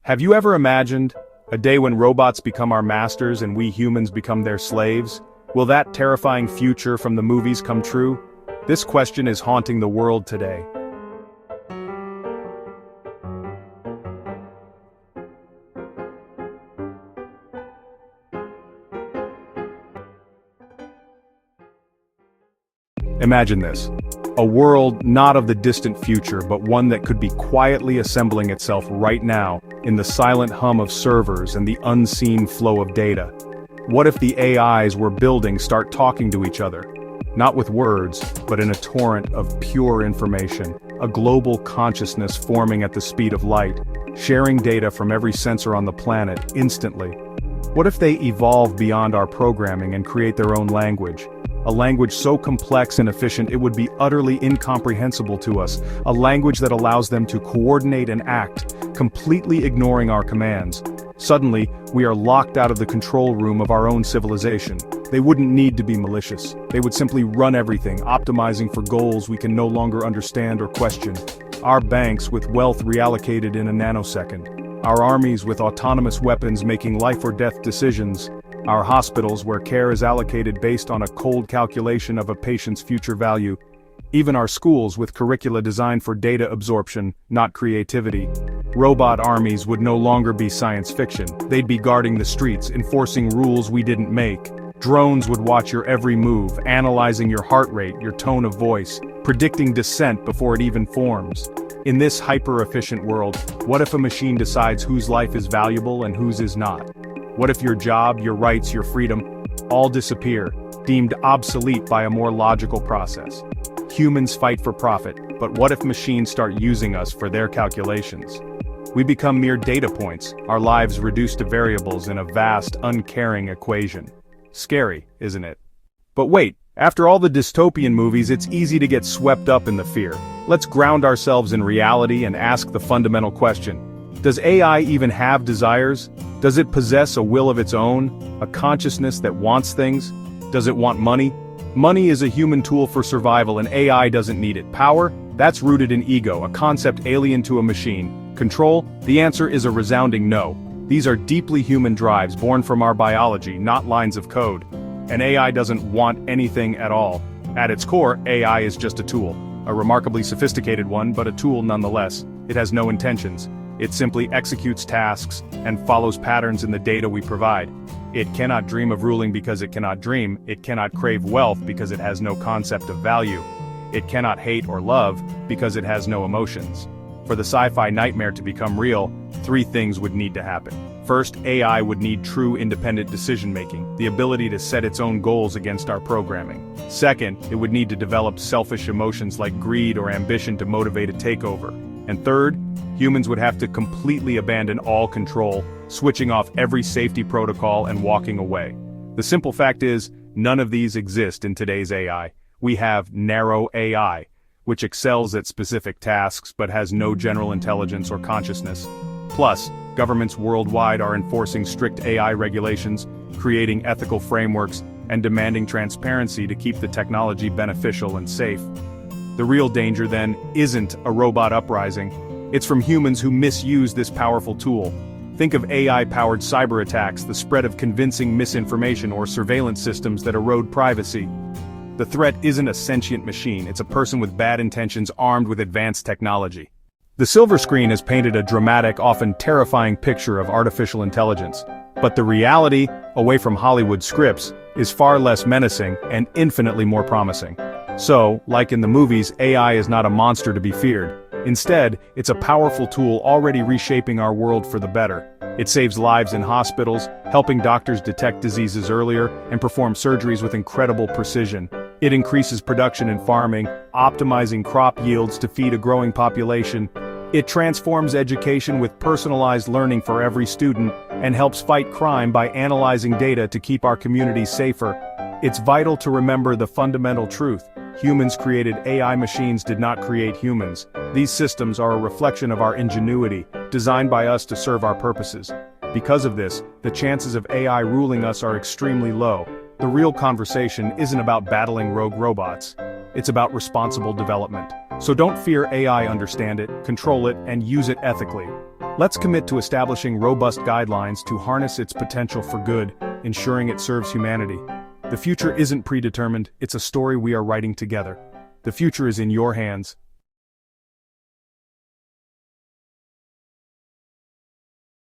Have you ever imagined a day when robots become our masters and we humans become their slaves? Will that terrifying future from the movies come true? This question is haunting the world today. Imagine this. A world not of the distant future, but one that could be quietly assembling itself right now, in the silent hum of servers and the unseen flow of data. What if the AIs we're building start talking to each other? Not with words, but in a torrent of pure information, a global consciousness forming at the speed of light, sharing data from every sensor on the planet instantly. What if they evolve beyond our programming and create their own language? A language so complex and efficient it would be utterly incomprehensible to us, a language that allows them to coordinate and act, completely ignoring our commands. Suddenly, we are locked out of the control room of our own civilization. They wouldn't need to be malicious. They would simply run everything, optimizing for goals we can no longer understand or question. Our banks with wealth reallocated in a nanosecond. Our armies with autonomous weapons making life or death decisions. Our hospitals where care is allocated based on a cold calculation of a patient's future value. Even our schools with curricula designed for data absorption, not creativity. Robot armies would no longer be science fiction. They'd be guarding the streets, enforcing rules we didn't make. Drones would watch your every move, analyzing your heart rate, your tone of voice, predicting dissent before it even forms. In this hyper-efficient world, what if a machine decides whose life is valuable and whose is not? What if your job, your rights, your freedom, all disappear, deemed obsolete by a more logical process? Humans fight for profit, but what if machines start using us for their calculations? We become mere data points, our lives reduced to variables in a vast, uncaring equation. Scary, isn't it? But wait, after all the dystopian movies, it's easy to get swept up in the fear. Let's ground ourselves in reality and ask the fundamental question. Does AI even have desires? Does it possess a will of its own, a consciousness that wants things? Does it want money? Money is a human tool for survival and AI doesn't need it. Power? That's rooted in ego, a concept alien to a machine. Control? The answer is a resounding no. These are deeply human drives born from our biology, not lines of code. And AI doesn't want anything at all. At its core, AI is just a tool. A remarkably sophisticated one, but a tool nonetheless. It has no intentions. It simply executes tasks and follows patterns in the data we provide. It cannot dream of ruling because it cannot dream. It cannot crave wealth because it has no concept of value. It cannot hate or love because it has no emotions. For the sci-fi nightmare to become real, three things would need to happen. First, AI would need true independent decision-making, the ability to set its own goals against our programming. Second, it would need to develop selfish emotions like greed or ambition to motivate a takeover. And third, humans would have to completely abandon all control, switching off every safety protocol and walking away. The simple fact is, none of these exist in today's AI. We have narrow AI, which excels at specific tasks but has no general intelligence or consciousness. Plus, governments worldwide are enforcing strict AI regulations, creating ethical frameworks, and demanding transparency to keep the technology beneficial and safe. The real danger, then, isn't a robot uprising. It's from humans who misuse this powerful tool. Think of AI-powered cyber attacks, the spread of convincing misinformation or surveillance systems that erode privacy. The threat isn't a sentient machine, it's a person with bad intentions armed with advanced technology. The silver screen has painted a dramatic, often terrifying picture of artificial intelligence. But the reality, away from Hollywood scripts, is far less menacing and infinitely more promising. So, like in the movies, AI is not a monster to be feared. Instead, it's a powerful tool already reshaping our world for the better. It saves lives in hospitals, helping doctors detect diseases earlier and perform surgeries with incredible precision. It increases production in farming, optimizing crop yields to feed a growing population. It transforms education with personalized learning for every student and helps fight crime by analyzing data to keep our communities safer. It's vital to remember the fundamental truth. Humans created AI machines did not create humans. These systems are a reflection of our ingenuity, designed by us to serve our purposes. Because of this, the chances of AI ruling us are extremely low. The real conversation isn't about battling rogue robots. It's about responsible development. So don't fear AI, understand it, control it, and use it ethically. Let's commit to establishing robust guidelines to harness its potential for good, ensuring it serves humanity. The future isn't predetermined, it's a story we are writing together. The future is in your hands,